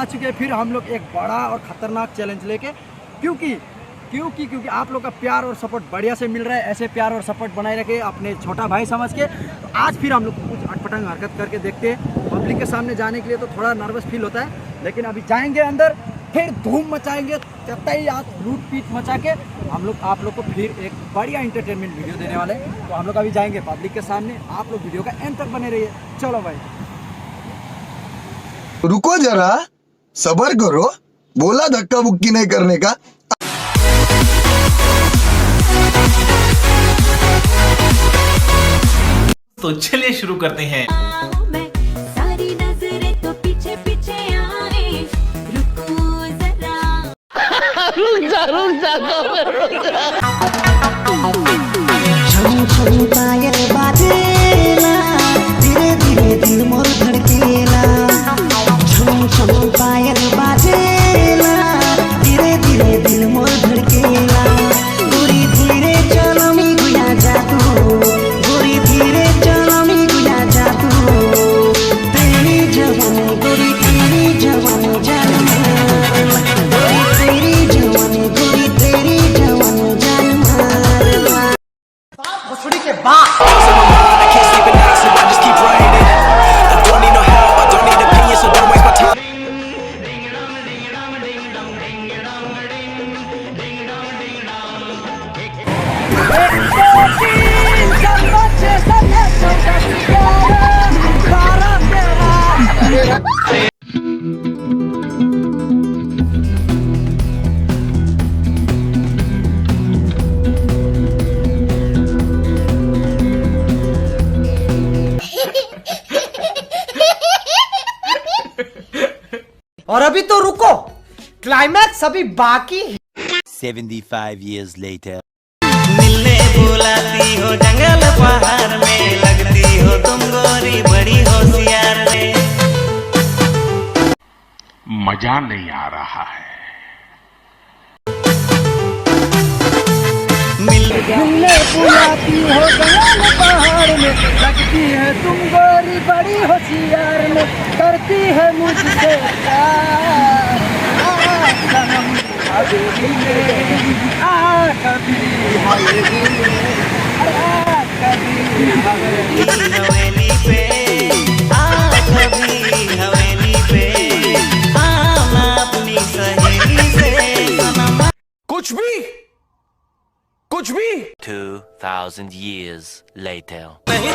आ चुके हैं फिर हम लोग एक बड़ा और ख़तरनाक चैलेंज लेके, क्योंकि आप लोग का प्यार और सपोर्ट बढ़िया से मिल रहा है। ऐसे प्यार और सपोर्ट बनाए रखे अपने छोटा भाई समझ के। तो आज फिर हम लोग कुछ अटपटंग हरकत करके देखते हैं। पब्लिक के सामने जाने के लिए तो थोड़ा नर्वस फील होता है, लेकिन अभी जाएंगे अंदर, फिर धूम मचाएंगे, कतई आज लूट पीट मचा के हम लोग आप लोग को फिर एक बढ़िया इंटरटेनमेंट वीडियो देने वाले हैं। तो हम लोग अभी जाएंगे पब्लिक के सामने, आप लोग वीडियो का एंड तक बने रहिए। चलो भाई, रुको जरा, सब्र करो, बोला धक्का मुक्की नहीं करने का। तो चलिए शुरू करते हैं। सारी नजरें तो पीछे पीछे आए, रुको जरा। रुक जा छम छम पायल बाजेला, धीरे धीरे दिल मोर धड़केला। छम छम पायल बाजेला, धीरे धीरे दिल मोर धड़केला। गोरी धीरे चलो मी गुया जादू, गोरी धीरे चलो मी गुया जादू। तेरी जवानी गोरी तेरी जवानी जान मार, गोरी तेरी जवानी गोरी तेरी जवानी जान मार। भोसड़ी के बाद और अभी तो रुको, क्लाइमैक्स अभी बाकी है। 75 years later. मिलने बुलाती हो जंगल पहाड़ में, लगती हो तुम गोरी बड़ी होशियार में। मजा नहीं आ रहा है। मिलने बुलाती हो जंगल पहाड़ में, लगती है तुम गोरी बड़ी होशियार में, करती है मुझसे प्यार। सनम हवेली में, कभी हवेली में, कभी हवेली पे कभी हवेली पे आना अपनी सहेली से सनम। कुछ भी 2000 years later. नहीं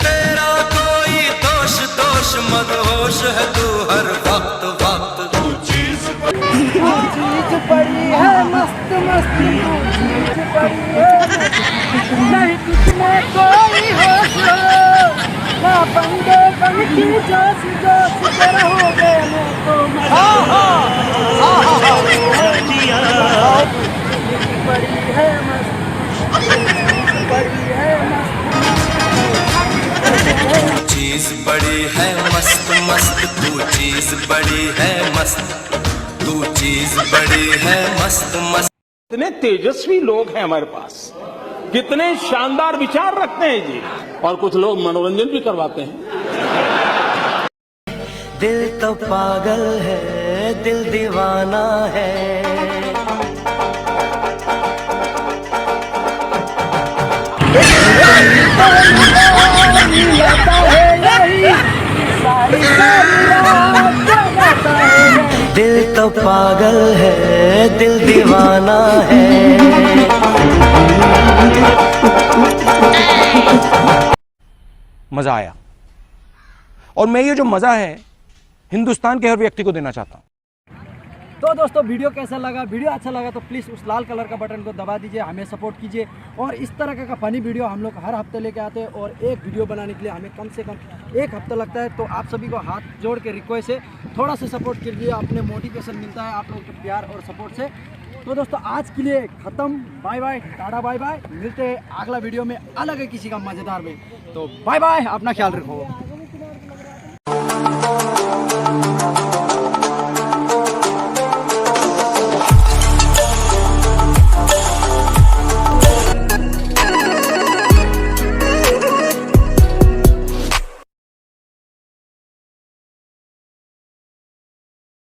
तेरा कोई दोष मदहोश है तू हर वक्त तू चीज पड़ी है मस्त मस्त, चीज पड़ी है नहीं तुझमें कोई होश हो, ना बंदे बनती जोश जोश के रहोगे मुझको पड़ी है मस्त, पड़ी है मस्त, चीज बड़ी है मस्त मस्त तू चीज बड़ी है मस्त, तू चीज बड़ी है मस्त मस्त। कितने तेजस्वी लोग हैं हमारे पास, कितने शानदार विचार रखते हैं जी, और कुछ लोग मनोरंजन भी करवाते हैं। दिल तो पागल है, दिल दीवाना है। दिल तो पागल है, दिल दीवाना है। मजा आया, और मैं ये जो मजा है हिंदुस्तान के हर व्यक्ति को देना चाहता हूँ। तो दोस्तों वीडियो कैसा लगा? वीडियो अच्छा लगा तो प्लीज़ उस लाल कलर का बटन को दबा दीजिए, हमें सपोर्ट कीजिए। और इस तरह का फनी वीडियो हम लोग हर हफ्ते लेके आते हैं, और एक वीडियो बनाने के लिए हमें कम से कम 1 हफ्ता लगता है। तो आप सभी को हाथ जोड़ के रिक्वेस्ट है, थोड़ा सा सपोर्ट कीजिए, अपने मोटिवेशन मिलता है आप लोगों के प्यार और सपोर्ट से। तो दोस्तों आज के लिए ख़त्म, bye bye, tata bye bye. मिलते हैं अगला वीडियो में अलग है किसी का मज़ेदार में। तो बाय बाय, अपना ख्याल रखो।